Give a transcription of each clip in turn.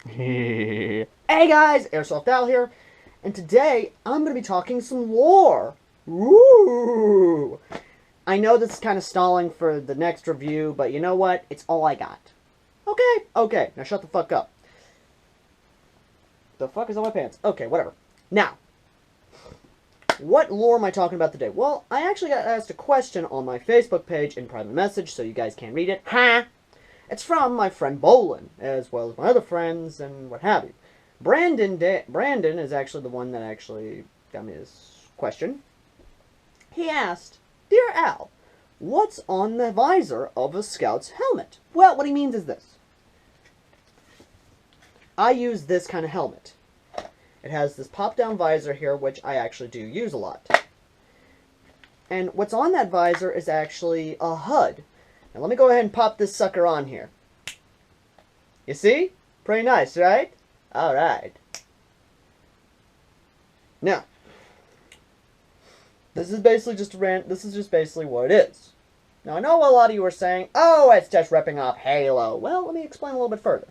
Hey guys, AirsoftAl here, and today I'm going to be talking some lore. Woo! I know this is kind of stalling for the next review, but you know what? It's all I got. Okay, now shut the fuck up. The fuck is on my pants? Okay, whatever. Now, what lore am I talking about today? Well, I actually got asked a question on my Facebook page in private message, so you guys can read it. It's from my friend Bolin, as well as my other friends and what have you. Brandon is actually the one that actually got me this question. He asked, "Dear Al, what's on the visor of a scout's helmet?" Well, what he means is this. I use this kind of helmet. It has this pop-down visor here, which I actually do use a lot. And what's on that visor is actually a HUD. Now let me go ahead and pop this sucker on here. You see? Pretty nice, right? Alright. Now, this is basically just basically what it is. Now I know a lot of you are saying, "Oh, it's just ripping off Halo." Well, let me explain a little bit further.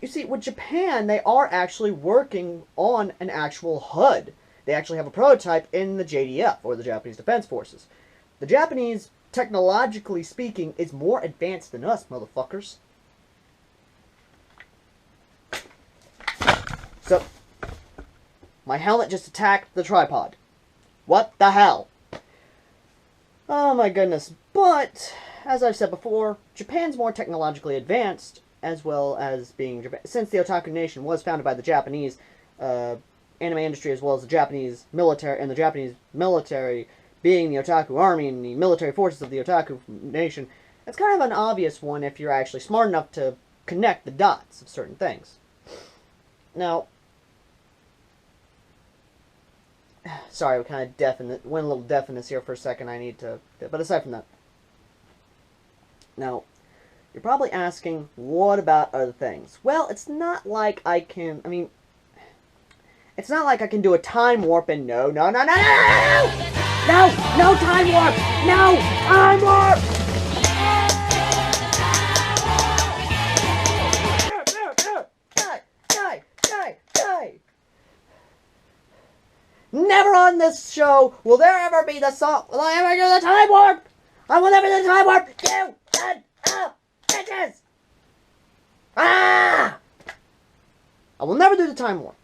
You see, with Japan, they are actually working on an actual HUD. They actually have a prototype in the JDF, or the Japanese Defense Forces. The Japanese, technologically speaking, is more advanced than us, motherfuckers. So, my helmet just attacked the tripod. What the hell? Oh my goodness. But, as I've said before, Japan's more technologically advanced, as well as being Japan. Since the Otaku Nation was founded by the Japanese anime industry, as well as the Japanese military, and the Japanese military being the Otaku Army and the military forces of the Otaku Nation, it's kind of an obvious one if you're actually smart enough to connect the dots of certain things. Now, sorry, we kind of went a little deaf in this here for a second. But aside from that, now, you're probably asking, what about other things? Well, it's not like I can, it's not like I can do a time warp and no time warp! No time warp! Die! Never on this show will there ever be the song. Will I ever do the time warp? I will never do the time warp! You shut up, bitches! I will never do the time warp.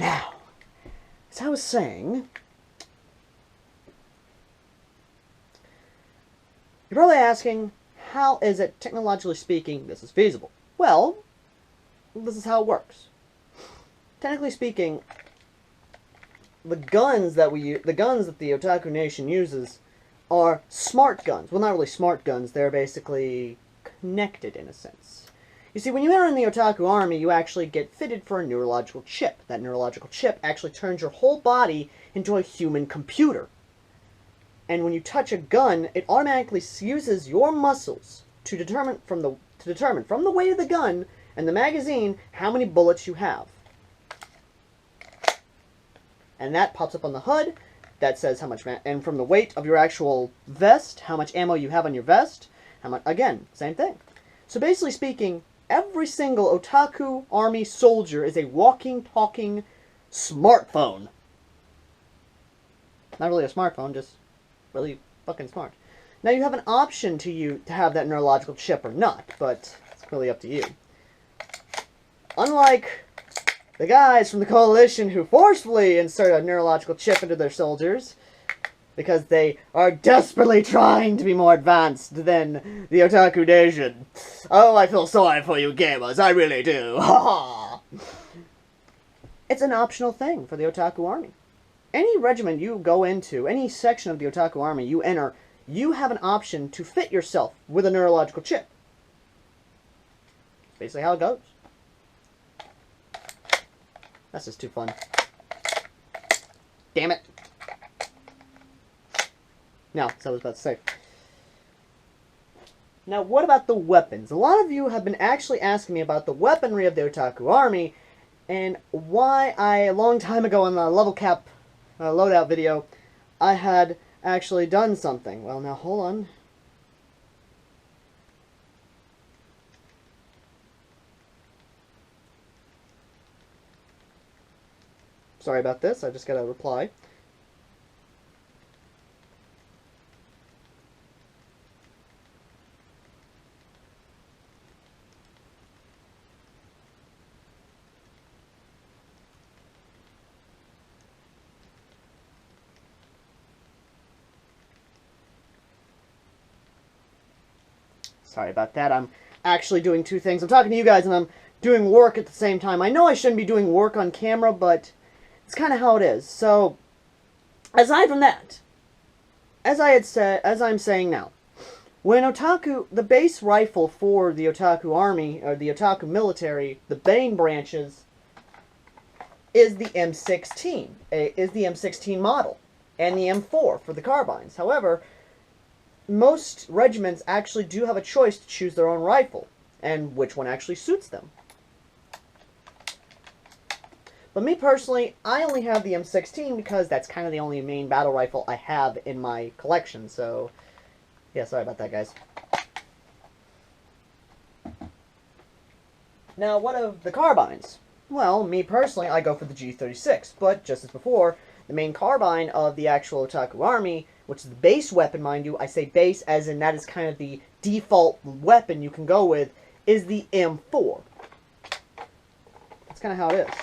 Now, as I was saying, you're probably asking, how is it, technologically speaking, this is feasible? Well, this is how it works. Technically speaking, the guns that the Otaku Nation uses are smart guns. Well, not really smart guns, they're basically connected in a sense. You see, when you enter in the Otaku Army, you actually get fitted for a neurological chip. That neurological chip actually turns your whole body into a human computer. And when you touch a gun, it automatically uses your muscles to determine from the weight of the gun and the magazine how many bullets you have. And that pops up on the HUD. That says how much, and from the weight of your actual vest, how much ammo you have on your vest. How much? Again, same thing. So basically speaking, every single Otaku Army soldier is a walking, talking smartphone. Not really a smartphone, just really fucking smart. Now you have an option to have that neurological chip or not, but it's really up to you. Unlike the guys from the Coalition who forcefully insert a neurological chip into their soldiers, because they are desperately trying to be more advanced than the Otaku Nation. Oh, I feel sorry for you gamers, I really do. It's an optional thing for the Otaku Army. Any regiment you go into, any section of the Otaku Army you enter, you have an option to fit yourself with a neurological chip. That's basically how it goes. That's just too fun. Damn it. Now, that's what I was about to say. Now, what about the weapons? A lot of you have been actually asking me about the weaponry of the Otaku Army, and why a long time ago in the level cap loadout video, I had actually done something. Well, now, hold on. Sorry about this. I just got a reply. Sorry about that. I'm actually doing two things. I'm talking to you guys and I'm doing work at the same time. I know I shouldn't be doing work on camera, but it's kind of how it is. So, aside from that, as I'm saying now, when Otaku, the base rifle for the Otaku army, or the Otaku military, the main branches, is the M16, is the M16 model, and the M4 for the carbines. However, most regiments actually do have a choice to choose their own rifle, and which one actually suits them. But me personally, I only have the M16 because that's kind of the only main battle rifle I have in my collection, so yeah, sorry about that, guys. Now, what of the carbines? Well, me personally, I go for the G36, but just as before, the main carbine of the actual Otaku army, which is the base weapon, mind you, I say base as in that is kind of the default weapon you can go with, is the M4. That's kind of how it is.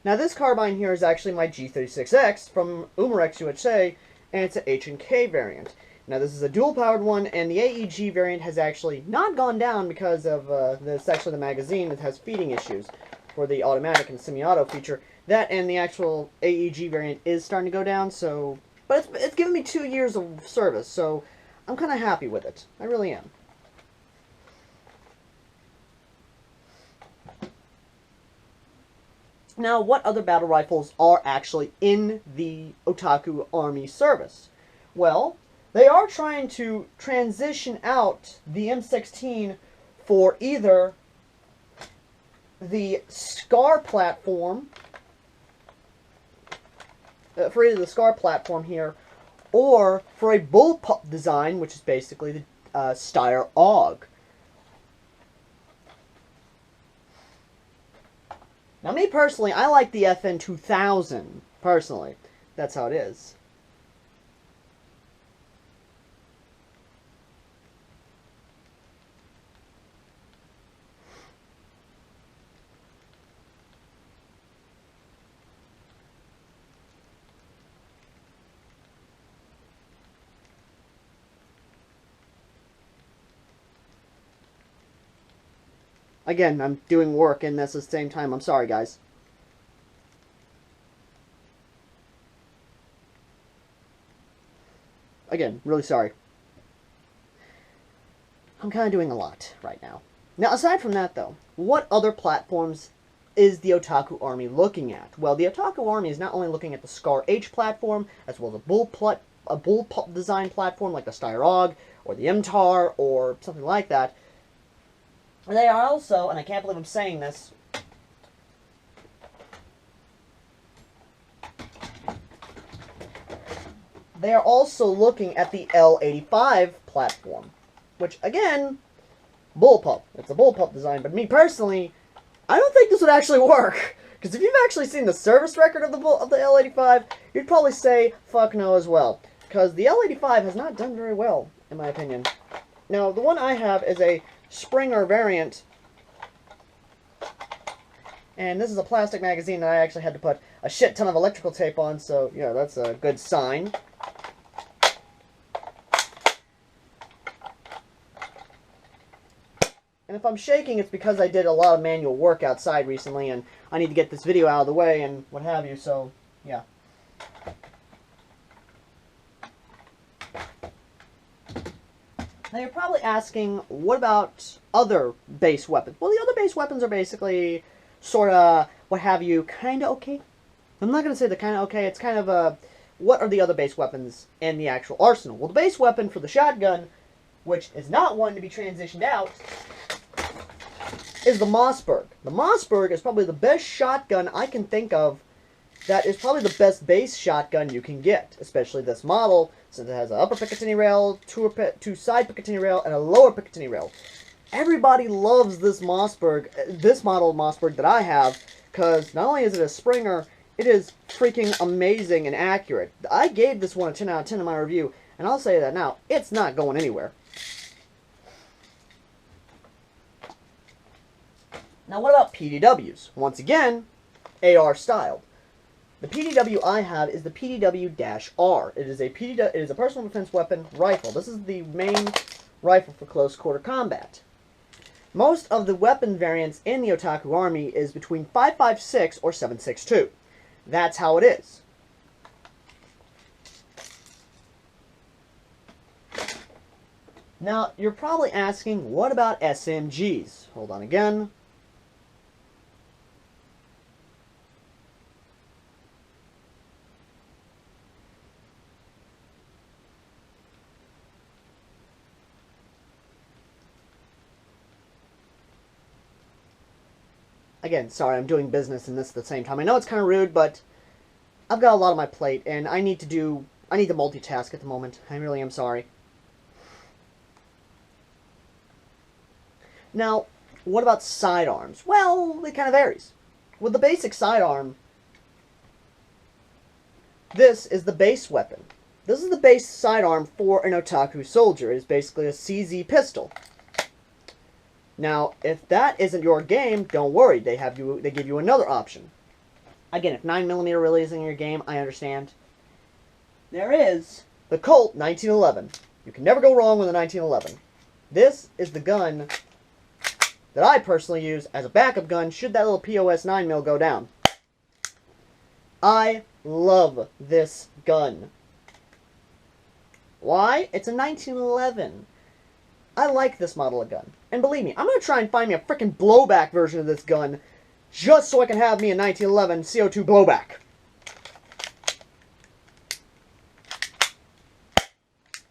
Now this carbine here is actually my G36X from Umarex USA, and it's an H&K variant. Now this is a dual-powered one, and the AEG variant has actually not gone down because of the section of the magazine that has feeding issues for the automatic and semi-auto feature. That and the actual AEG variant is starting to go down, so... But it's given me 2 years of service, so I'm kind of happy with it. I really am. Now, what other battle rifles are actually in the Otaku Army service? Well, they are trying to transition out the M16 for either the SCAR platform, here, or for a bullpup design, which is basically the Steyr AUG. Now, me personally, I like the FN 2000, personally. That's how it is. Again, I'm doing work in this at the same time. I'm sorry, guys. Again, really sorry. I'm kind of doing a lot right now. Now, aside from that, though, what other platforms is the Otaku Army looking at? Well, the Otaku Army is not only looking at the SCAR H platform, as well as a bullpup design platform like the Steyr AUG, or the MTAR, or something like that. They are also, and I can't believe I'm saying this, they are also looking at the L85 platform, which, again, bullpup. It's a bullpup design, but me personally, I don't think this would actually work. Because if you've actually seen the service record of the L85, you'd probably say, fuck no as well. Because the L85 has not done very well, in my opinion. Now, the one I have is a Springer variant, and this is a plastic magazine that I actually had to put a shit ton of electrical tape on, so, yeah, that's a good sign. And if I'm shaking, it's because I did a lot of manual work outside recently, and I need to get this video out of the way, and what have you, so, yeah. Now you're probably asking, what about other base weapons? Well, the other base weapons are basically, sort of, what have you, kind of okay. I'm not going to say they're kind of okay, it's kind of, what are the other base weapons in the actual arsenal? Well, the base weapon for the shotgun, which is not one to be transitioned out, is the Mossberg. The Mossberg is probably the best shotgun I can think of that is probably the best base shotgun you can get, especially this model, since it has an upper Picatinny rail, two side Picatinny rail, and a lower Picatinny rail. Everybody loves this Mossberg, this model of Mossberg that I have, because not only is it a Springer, it is freaking amazing and accurate. I gave this one a 10 out of 10 in my review, and I'll say that now, it's not going anywhere. Now what about PDWs? Once again, AR styled. The PDW I have is the PDW-R. It is a personal defense weapon rifle. This is the main rifle for close quarter combat. Most of the weapon variants in the Otaku Army is between 5.56 or 7.62. That's how it is. Now, you're probably asking, what about SMGs? Hold on again. Again, sorry, I'm doing business and this at the same time. I know it's kind of rude, but I've got a lot on my plate, and I need to multitask at the moment. I really am sorry. Now, what about sidearms? Well, it kind of varies. With the basic sidearm, this is the base weapon. This is the base sidearm for an Otaku soldier. It is basically a CZ pistol. Now, if that isn't your game, don't worry. They give you another option. Again, if 9mm really isn't your game, I understand. There is the Colt 1911. You can never go wrong with a 1911. This is the gun that I personally use as a backup gun should that little POS 9mm go down. I love this gun. Why? It's a 1911. I like this model of gun. And believe me, I'm going to try and find me a freaking blowback version of this gun just so I can have me a 1911 CO2 blowback.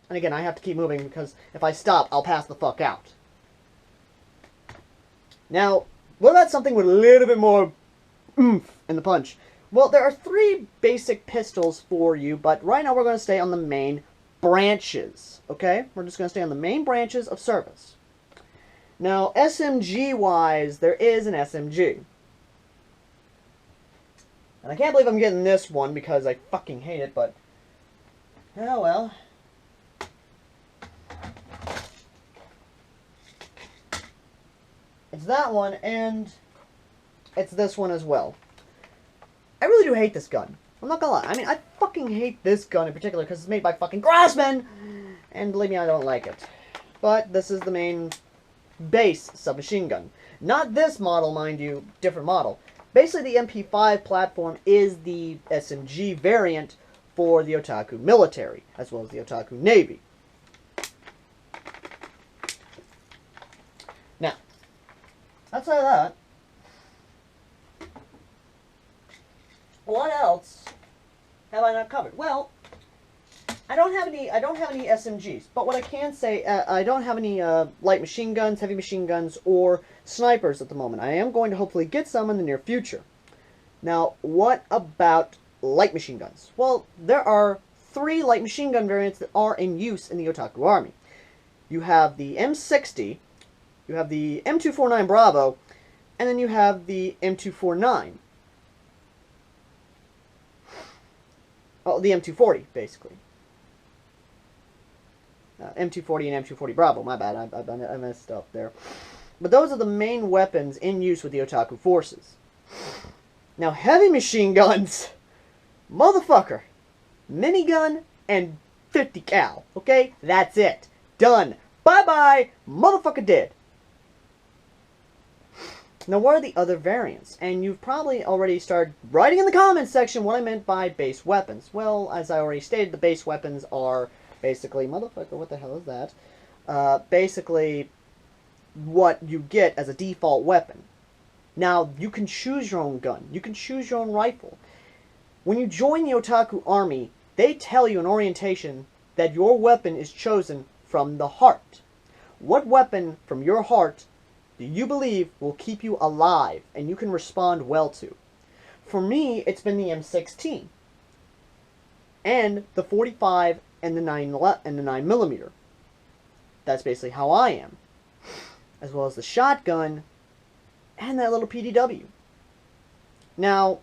And again, I have to keep moving because if I stop, I'll pass the fuck out. Now, what about something with a little bit more oomph in the punch? Well, there are 3 basic pistols for you, but right now we're going to stay on the main branches, okay? We're just going to stay on the main branches of service. Now, SMG-wise, there is an SMG. And I can't believe I'm getting this one because I fucking hate it, but oh well. It's that one, and it's this one as well. I really do hate this gun. I'm not gonna lie. I mean, I fucking hate this gun in particular because it's made by fucking Grassmen! And believe me, I don't like it. But this is the main base submachine gun. Not this model, mind you, different model. Basically, the MP5 platform is the SMG variant for the Otaku military, as well as the Otaku Navy. Now, outside of that, what else have I not covered? Well, I don't have any SMGs, but what I can say, I don't have any light machine guns, heavy machine guns, or snipers at the moment. I am going to hopefully get some in the near future. Now, what about light machine guns? Well, there are 3 light machine gun variants that are in use in the Otaku Army. You have the M60, you have the M249 Bravo, and then you have the M249. Oh, the M240, basically. M240 and M240 Bravo, my bad, I messed up there. But those are the main weapons in use with the Otaku forces. Now, heavy machine guns, motherfucker, minigun and 50 cal, okay? That's it. Done. Bye-bye, motherfucker dead. Now, what are the other variants? And you've probably already started writing in the comments section what I meant by base weapons. Well, as I already stated, the base weapons are basically, motherfucker, what the hell is that? Basically, what you get as a default weapon. Now, you can choose your own gun. You can choose your own rifle. When you join the Otaku Army, they tell you in orientation that your weapon is chosen from the heart. What weapon from your heart do you believe will keep you alive and you can respond well to? For me, it's been the M16 and the 45 and the 9mm. That's basically how I am. as well as the shotgun, and that little PDW. Now,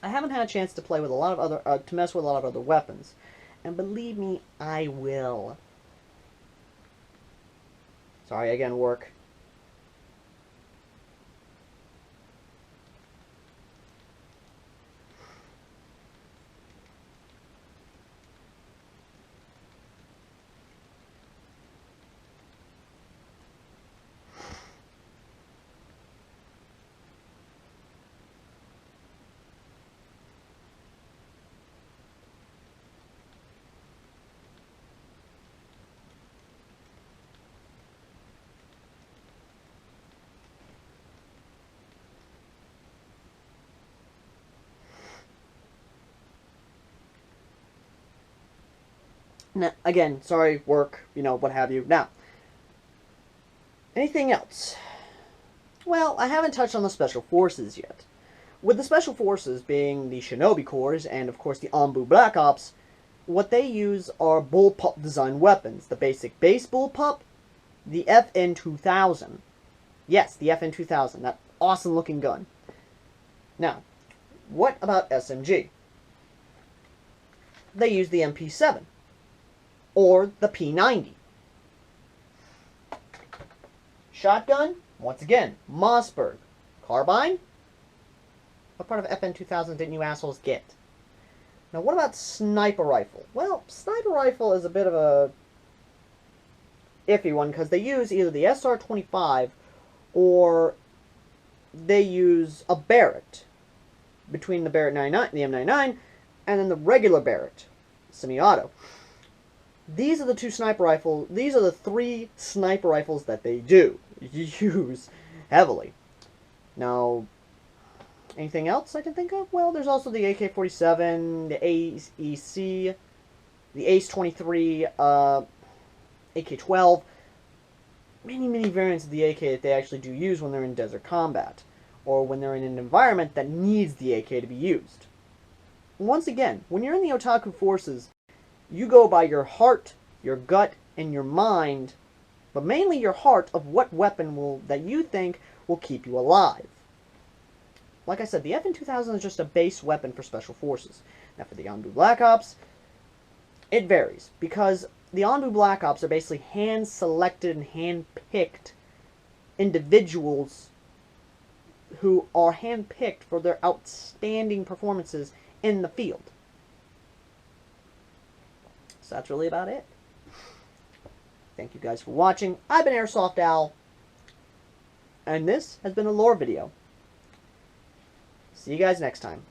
I haven't had a chance to play with a lot of other, to mess with a lot of other weapons, and believe me, I will. Sorry, again, work. Now, again, sorry, work, what have you. Now, anything else? Well, I haven't touched on the Special Forces yet. With the Special Forces being the Shinobi Corps and, of course, the Anbu Black Ops, what they use are bullpup design weapons. The basic base bullpup, the FN-2000. Yes, the FN-2000, that awesome looking gun. Now, what about SMG? They use the MP7. Or the P90. Shotgun, once again, Mossberg. Carbine? What part of FN-2000 didn't you assholes get? Now, what about sniper rifle? Well, sniper rifle is a bit of a iffy one because they use either the SR-25 or they use a Barrett between the Barrett 99, the M99, and then the regular Barrett, semi-auto. These are the two sniper rifles. These are the three sniper rifles that they do use heavily. Now, anything else I can think of? Well, there's also the AK-47, the AEC, the ACE-23, AK-12. Many variants of the AK that they actually do use when they're in desert combat, or when they're in an environment that needs the AK to be used. Once again, when you're in the Otaku Forces, you go by your heart, your gut, and your mind, but mainly your heart of what weapon that you think will keep you alive. Like I said, the FN-2000 is just a base weapon for Special Forces. Now for the Anbu Black Ops, it varies, because the Anbu Black Ops are basically hand-selected and hand-picked individuals who are hand-picked for their outstanding performances in the field. So that's really about it. Thank you guys for watching. I've been AirsoftAl, and this has been a lore video. See you guys next time.